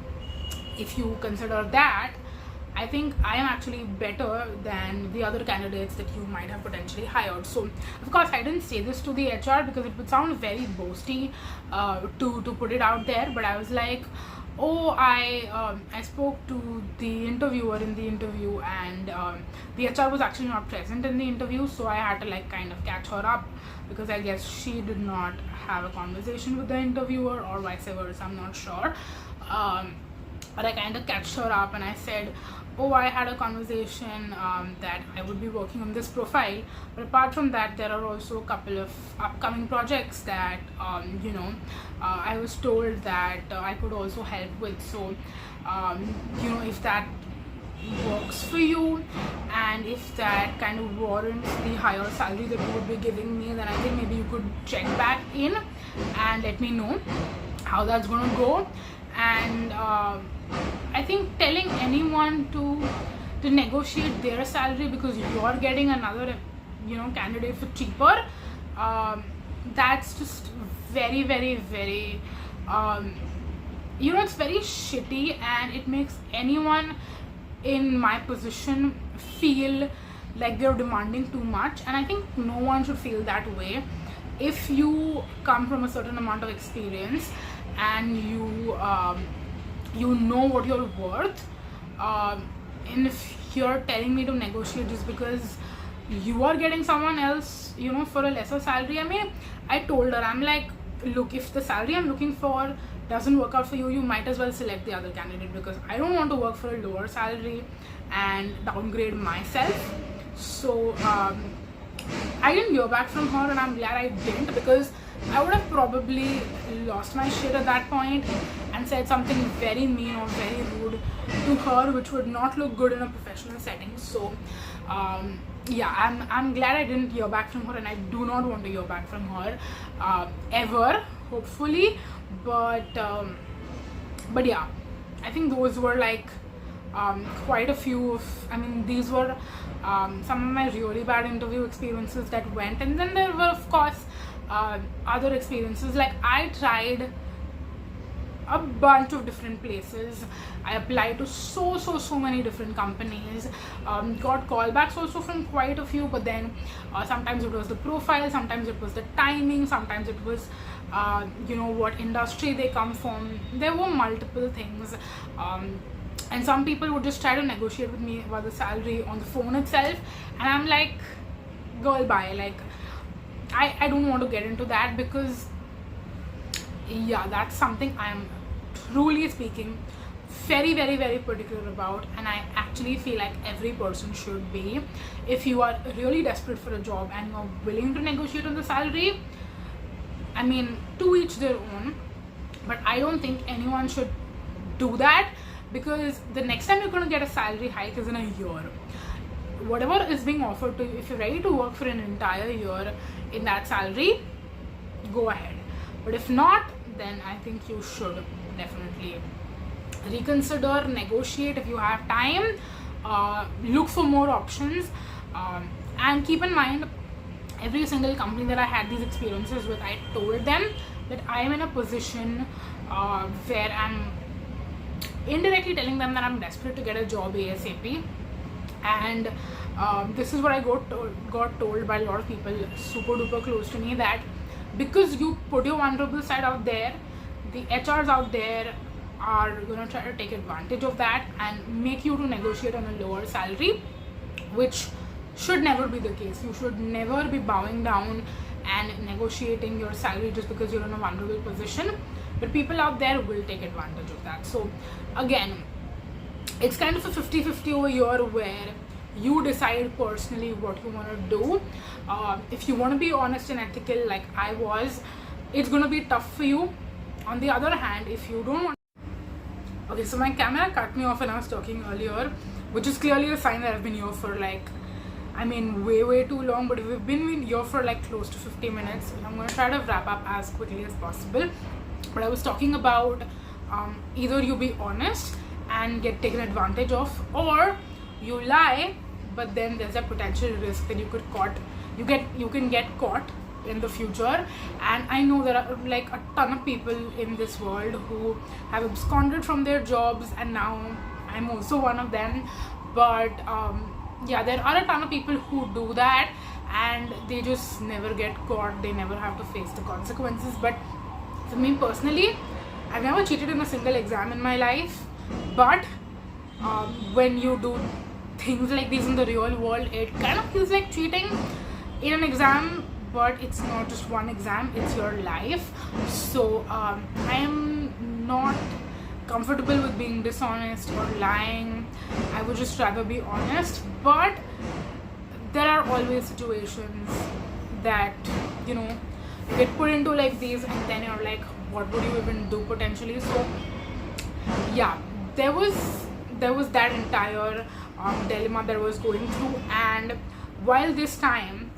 [SPEAKER 1] if you consider that, I think I am actually better than the other candidates that you might have potentially hired. So of course I didn't say this to the HR because it would sound very boasty to put it out there, but I was like, oh, I spoke to the interviewer in the interview, and the HR was actually not present in the interview, so I had to like kind of catch her up because I guess she did not have a conversation with the interviewer or vice versa, I'm not sure. But I kind of catched her up and I said, oh, I had a conversation that I would be working on this profile, but apart from that there are also a couple of upcoming projects that I was told that I could also help with. So if that works for you and if that kind of warrants the higher salary that you would be giving me, then I think maybe you could check back in and let me know how that's going to go. And I think telling anyone to negotiate their salary because you're getting another candidate for cheaper, that's just very, very, very it's very shitty, and it makes anyone in my position feel like they're demanding too much. And I think no one should feel that way. If you come from a certain amount of experience and you know what you're worth, and if you're telling me to negotiate just because you are getting someone else for a lesser salary, I mean, I told her, I'm like, look, if the salary I'm looking for doesn't work out for you, you might as well select the other candidate, because I don't want to work for a lower salary and downgrade myself. So I didn't hear back from her, and I'm glad I didn't, because I would have probably lost my shit at that point and said something very mean or very rude to her, which would not look good in a professional setting. So I'm glad I didn't hear back from her, and I do not want to hear back from her ever, hopefully. But yeah, I think those were like quite a few of, I mean, these were some of my really bad interview experiences that went. And then there were, of course, other experiences. Like, I tried a bunch of different places. I applied to so many different companies, got callbacks also from quite a few, but then sometimes it was the profile, sometimes it was the timing, sometimes it was what industry they come from. There were multiple things, and some people would just try to negotiate with me about the salary on the phone itself, and I'm like, girl, bye. Like, I don't want to get into that, because yeah, that's something I am truly speaking very, very, very particular about, and I actually feel like every person should be. If you are really desperate for a job and you're willing to negotiate on the salary, I mean, to each their own, but I don't think anyone should do that, because the next time you're going to get a salary hike is in a year. Whatever is being offered to you, if you're ready to work for an entire year in that salary, go ahead. But if not, then I think you should definitely reconsider, negotiate if you have time, look for more options, and keep in mind, every single company that I had these experiences with, I told them that I am in a position where I'm indirectly telling them that I'm desperate to get a job ASAP. And this is what I got told by a lot of people super duper close to me, that because you put your vulnerable side out there, the HRs out there are going to try to take advantage of that and make you to negotiate on a lower salary, which should never be the case. You should never be bowing down and negotiating your salary just because you're in a vulnerable position, but people out there will take advantage of that. So again, it's kind of a 50-50 over here, where you decide personally what you want to do. If you want to be honest and ethical like I was, it's going to be tough for you. On the other hand, if you don't want... Okay, so my camera cut me off when I was talking earlier, which is clearly a sign that I've been here for like, I mean, way too long. But we've been here for like close to 50 minutes. I'm going to try to wrap up as quickly as possible. But I was talking about either you be honest and get taken advantage of, or you lie, but then there's a potential risk that you can get caught in the future. And I know there are like a ton of people in this world who have absconded from their jobs and now I'm also one of them. But yeah, there are a ton of people who do that and they just never get caught, they never have to face the consequences. But for me personally, I've never cheated in a single exam in my life. But when you do things like these in the real world, it kind of feels like cheating in an exam. But it's not just one exam, it's your life. So I am not comfortable with being dishonest or lying. I would just rather be honest. But there are always situations that, you know, you get put into like these and then you're like, what would you even do potentially? So yeah, there was that entire dilemma that I was going through. And while this time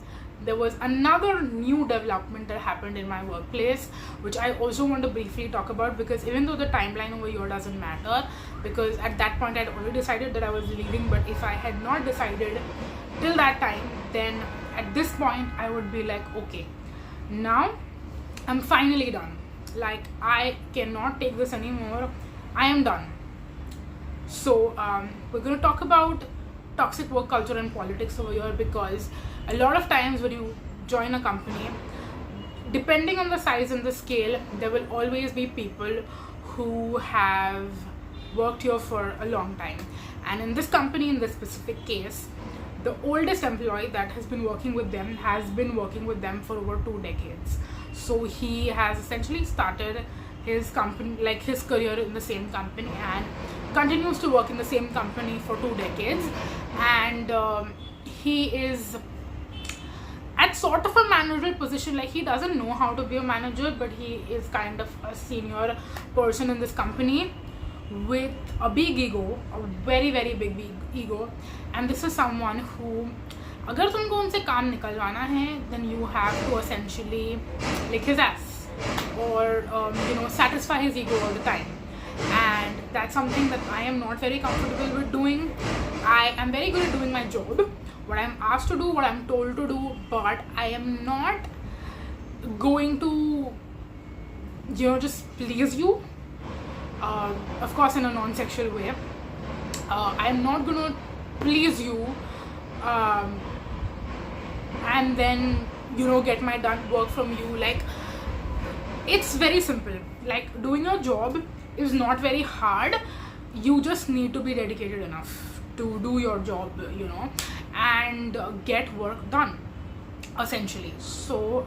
[SPEAKER 1] there was another new development that happened in my workplace, which I also want to briefly talk about, because even though the timeline over here doesn't matter, because at that point I'd already decided that I was leaving. But if I had not decided till that time, then at this point I would be like, okay, now I'm finally done. Like, I cannot take this anymore. I am done. So we're going to talk about toxic work culture and politics over here, because a lot of times when you join a company, depending on the size and the scale, there will always be people who have worked here for a long time. And in this company, in this specific case, the oldest employee that has been working with them has been working with them for over 2 decades. So he has essentially started his company, like his career in the same company, and continues to work in the same company for 2 decades. And he is at sort of a managerial position. Like, he doesn't know how to be a manager, but he is kind of a senior person in this company with a big ego, a very very big ego. And this is someone who, अगर तुमको उनसे काम निकलवाना है, then you have to essentially lick his ass or you know, satisfy his ego all the time. And that's something that I am not very comfortable with doing. I am very good at doing my job, what I'm asked to do, what I'm told to do, but I am not going to, you know, just please you. Of course, in a non-sexual way. I'm not gonna please you and then, you know, get my done work from you. Like, it's very simple. Like, doing your job is not very hard. You just need to be dedicated enough to do your job, you know, and get work done, essentially. So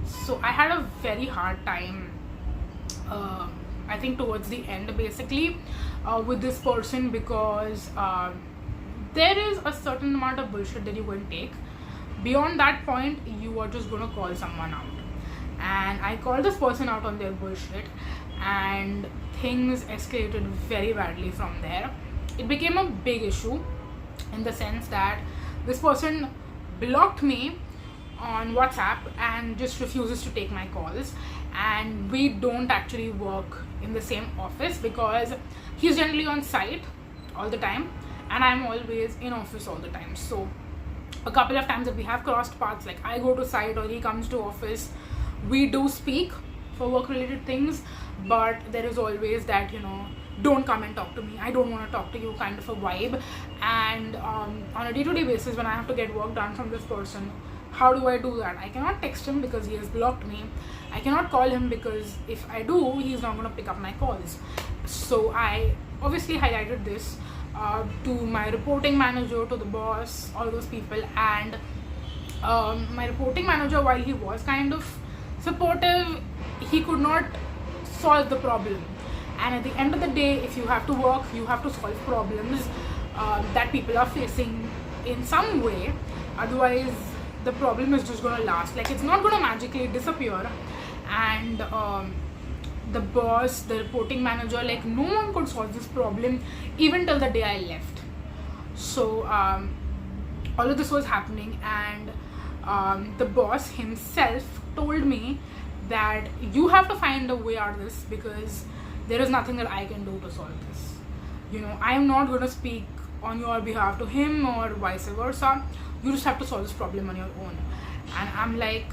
[SPEAKER 1] so I had a very hard time, I think towards the end, basically, with this person, because there is a certain amount of bullshit that you can take. Beyond that point, you are just going to call someone out. And I called this person out on their bullshit, and things escalated very badly from there. It became a big issue in the sense that this person blocked me on WhatsApp and just refuses to take my calls. And we don't actually work in the same office, because he's generally on site all the time and I'm always in office all the time. So a couple of times that we have crossed paths, like I go to site or he comes to office, we do speak for work related things, but there is always that, you know, don't come and talk to me, I don't want to talk to you kind of a vibe. And on a day-to-day basis, when I have to get work done from this person, how do I do that? I cannot text him because he has blocked me. I cannot call him because if I do, he's not going to pick up my calls. So I obviously highlighted this to my reporting manager, to the boss, all those people. And my reporting manager, while he was kind of supportive, he could not solve the problem. And at the end of the day, if you have to work, you have to solve problems that people are facing in some way. Otherwise, the problem is just going to last. Like, it's not going to magically disappear. And the boss, the reporting manager, like, no one could solve this problem even till the day I left. So all of this was happening, and the boss himself told me that you have to find a way out of this, because there is nothing that I can do to solve this. You know, I am not going to speak on your behalf to him or vice versa. You just have to solve this problem on your own. And I'm like,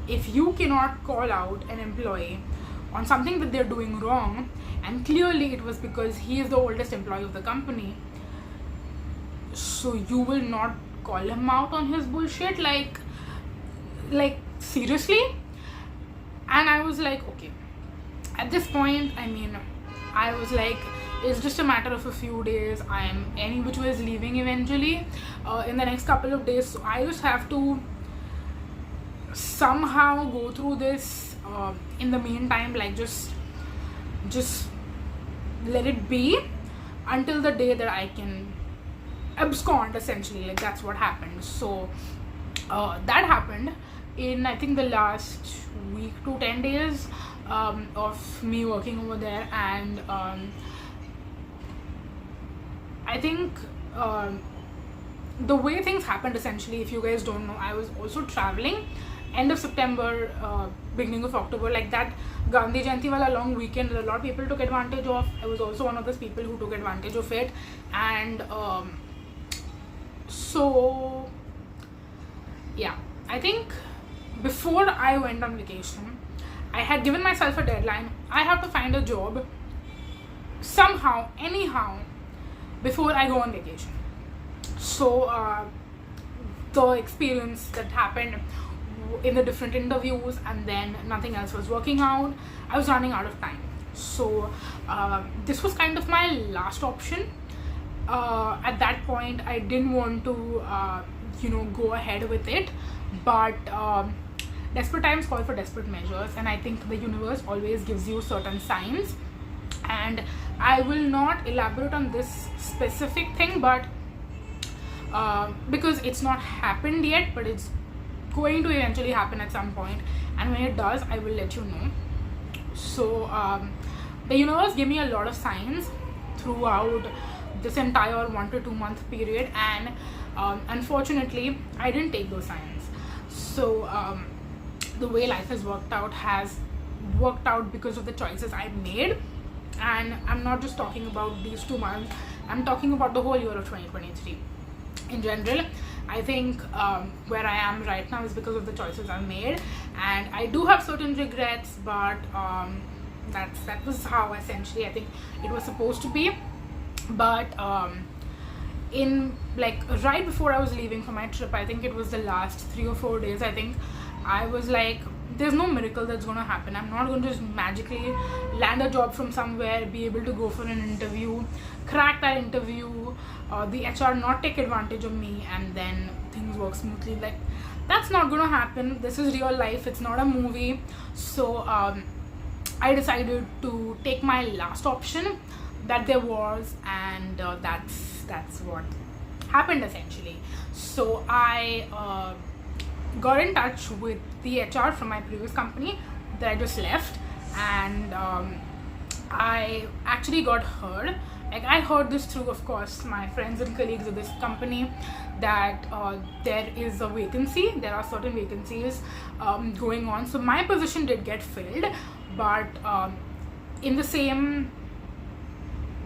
[SPEAKER 1] if you cannot call out an employee on something that they're doing wrong, and clearly it was because he is the oldest employee of the company. So you will not call him out on his bullshit, like seriously? And I was like, okay, at this point, I mean, I was like, it's just a matter of a few days. I am any which ways leaving eventually in the next couple of days, so I just have to somehow go through this in the meantime, like just let it be until the day that I can abscond, essentially. Like, that's what happened. So that happened in, I think, the last week to 10 days of me working over there. And I think the way things happened, essentially, if you guys don't know, I was also traveling end of September, beginning of October, like that Gandhi Jayanti wala long weekend that a lot of people took advantage of. I was also one of those people who took advantage of it. And so yeah, I think before I went on vacation, I had given myself a deadline. I have to find a job somehow, anyhow, before I go on vacation. So the experience that happened in the different interviews, and then nothing else was working out, I was running out of time. So this was kind of my last option. At that point, I didn't want to go ahead with it, but desperate times call for desperate measures, and I think the universe always gives you certain signs. And I will not elaborate on this specific thing, but because it's not happened yet, but it's going to eventually happen at some point, and when it does, I will let you know. So the universe gave me a lot of signs throughout this entire 1 to 2 month period, and unfortunately I didn't take those signs. So the way life has worked out because of the choices I made. And I'm not just talking about these 2 months, I'm talking about the whole year of 2023 in general. I think where I am right now is because of the choices I've made, and I do have certain regrets, but that was how essentially I think it was supposed to be. But in, like, right before I was leaving for my trip, I think it was the last 3 or 4 days, I think I was like, there's no miracle that's going to happen. I'm not going to just magically land a job from somewhere, be able to go for an interview, crack that interview, the HR not take advantage of me, and then things work smoothly. Like, that's not going to happen. This is real life, it's not a movie. So I decided to take my last option that there was, and that's what happened essentially. So I got in touch with the HR from my previous company that I just left, and I actually got heard. Like, I heard this through, of course, my friends and colleagues of this company, that there is a vacancy, there are certain vacancies going on. So my position did get filled, but in the same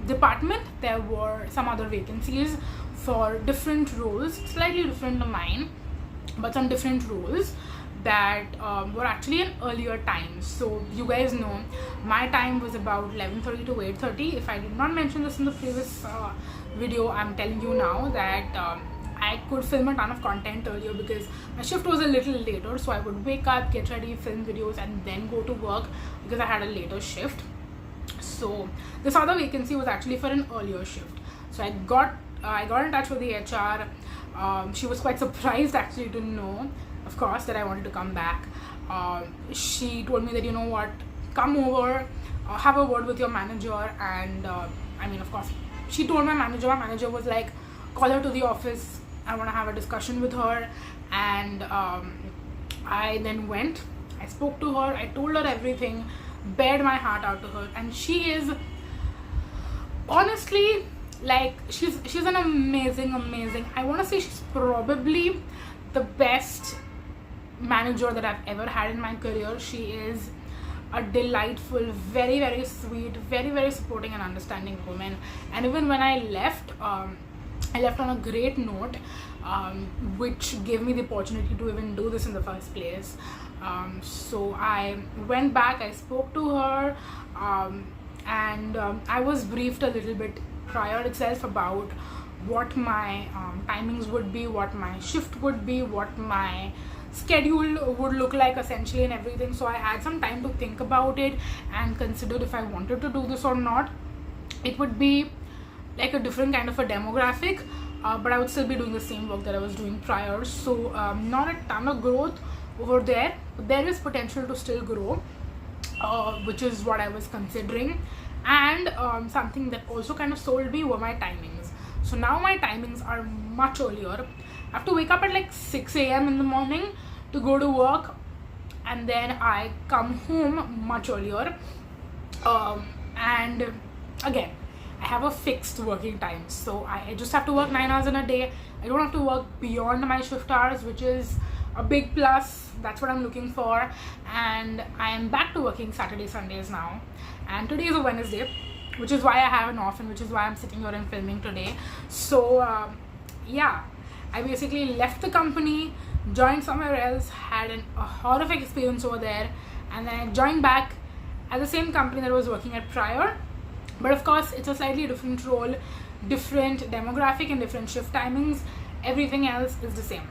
[SPEAKER 1] department there were some other vacancies for different roles, slightly different to mine, but some different roles that were actually in earlier times. So you guys know my time was about 11:30 to 8:30. If I did not mention this in the previous video, I'm telling you now that I could film a ton of content earlier because my shift was a little later. So I would wake up, get ready, film videos, and then go to work because I had a later shift. So this other vacancy was actually for an earlier shift. So I got in touch with the HR. She was quite surprised actually to know, of course, that I wanted to come back. She told me that, you know what, come over, have a word with your manager. And I mean, of course, she told my manager was like, call her to the office, I want to have a discussion with her. And I then went, I spoke to her, I told her everything, bared my heart out to her, and she is honestly, like, she's an amazing, I want to say she's probably the best manager that I've ever had in my career. She is a delightful, very, very sweet, very, very supporting and understanding woman. And even when I left on a great note, which gave me the opportunity to even do this in the first place. So I went back, I spoke to her, and I was briefed a little bit prior itself about what my timings would be, what my shift would be, what my schedule would look like essentially, and everything. So I had some time to think about it and consider if I wanted to do this or not. It would be like a different kind of a demographic, but I would still be doing the same work that I was doing prior. So not a ton of growth over there, but there is potential to still grow, which is what I was considering. And something that also kind of sold me were my timings. So now my timings are much earlier. I have to wake up at like 6 a.m. in the morning to go to work, and then I come home much earlier. And again, I have a fixed working time, so I just have to work 9 hours in a day. I don't have to work beyond my shift hours, which is a big plus. That's what I'm looking for. And I am back to working Saturday, Sundays now. And today is a Wednesday, which is why I have an off, and which is why I'm sitting here and filming today. So yeah, I basically left the company, joined somewhere else, had a horrific experience over there, and then I joined back at the same company that I was working at prior. But of course, it's a slightly different role, different demographic, and different shift timings. Everything else is the same.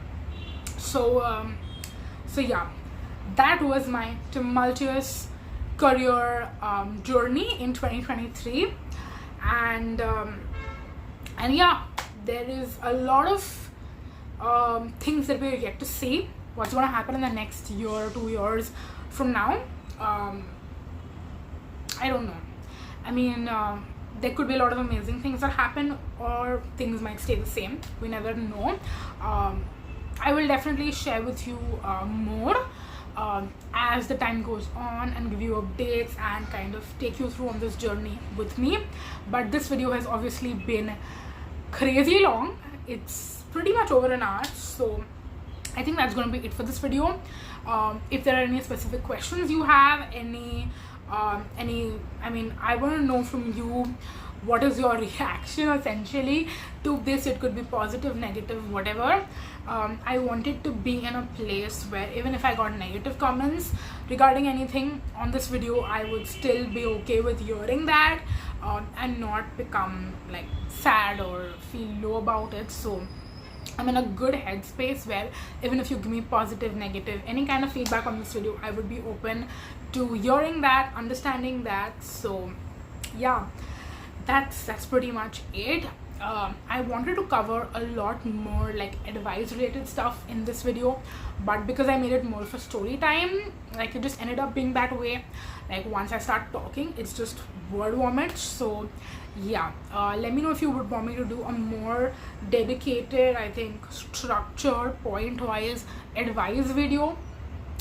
[SPEAKER 1] So yeah, that was my tumultuous career journey in 2023. And yeah, there is a lot of things that we're yet to see. What's going to happen in the next year or 2 years from now? I don't know. I mean, there could be a lot of amazing things that happen, or things might stay the same. We never know. I will definitely share with you more as the time goes on, and give you updates and kind of take you through on this journey with me. But this video has obviously been crazy long. It's pretty much over an hour, so I think that's going to be it for this video. If there are any specific questions you have, I mean, I want to know from you, what is your reaction essentially to this. It could be positive, negative, whatever. I wanted to be in a place where even if I got negative comments regarding anything on this video, I would still be okay with hearing that, and not become like sad or feel low about it. So I'm in a good headspace where even if you give me positive, negative, any kind of feedback on this video, I would be open to hearing that, understanding that. So yeah, that's pretty much it. I wanted to cover a lot more like advice related stuff in this video, but because I made it more for story time, like it just ended up being that way. Like once I start talking, it's just word vomit. So yeah, let me know if you would want me to do a more dedicated, I think structured, point wise advice video.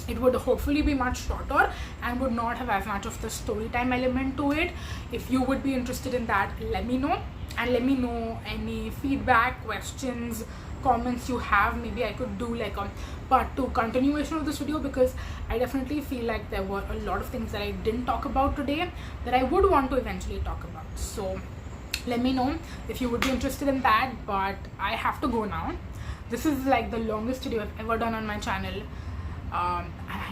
[SPEAKER 1] It would hopefully be much shorter and would not have as much of the story time element to it. If you would be interested in that, let me know. And let me know any feedback, questions, comments you have. Maybe I could do like a part 2 continuation of this video, because I definitely feel like there were a lot of things that I didn't talk about today that I would want to eventually talk about. So let me know if you would be interested in that. But I have to go now. This is like the longest video I've ever done on my channel. I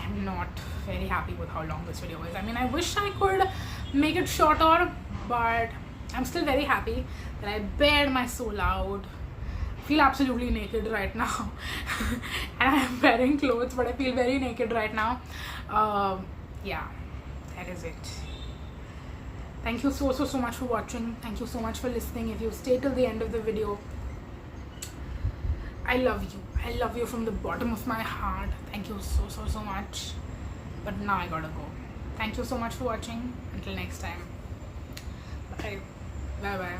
[SPEAKER 1] am not very happy with how long this video is. I mean, I wish I could make it shorter, but I'm still very happy that I bared my soul out. I feel absolutely naked right now. And I'm wearing clothes, but I feel very naked right now. Yeah, that is it. Thank you so much for watching. Thank you so much for listening. If you stay till the end of the video, I love you. I love you from the bottom of my heart. Thank you so much. But now I gotta go. Thank you so much for watching. Until next time. Bye bye.